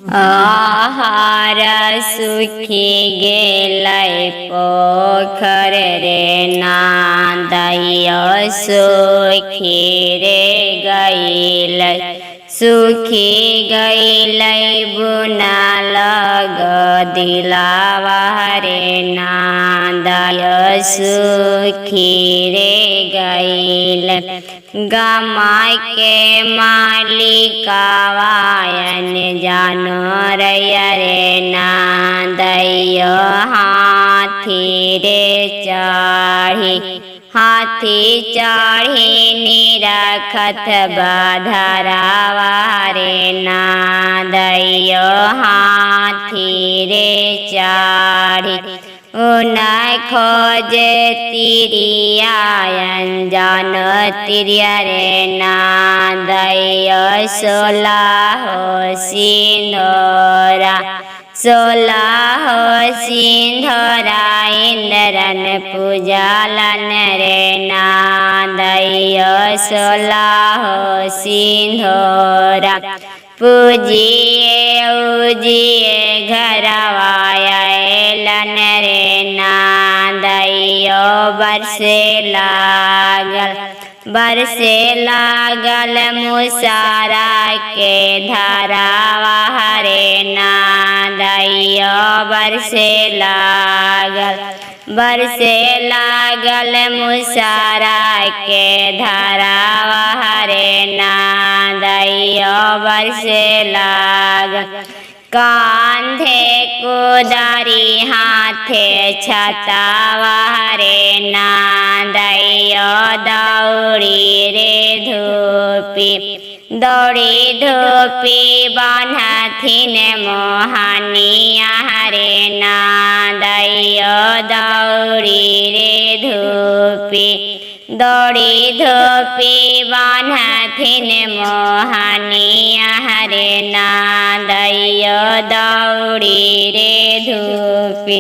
आहार सुखी गेलै पोखर रे नादय सुखी रे गैलै सुखी गैलै बुना लग दिलावा रे नादय सुखी रे गैलै गमाय के मालिकावायन जानो रे नादय हाथी रे चढ़ी निरखत बधरावा रे नादय हाथी रे चढ़ी उन खोजे तिरियायन जान तिरिया रे नादय सोलहो सिंधोरा इंद्रन पूजालन रे नादय सोलहो सिंधोरा पूजिए घरवायलन रे नादय बरसे लागल मुसारा के धरावा रे नादय बरसे लागल मुसारा के धरावा रे नादय बरसे लागल कांधे कुदारी हाथे छतावा रे नादय दौड़ी धूपी बान्हथिन मोहनिया रे नादय दौड़ी धूपी बान्हथिन मोहनिया रे नादय दौड़ी रे धूपी।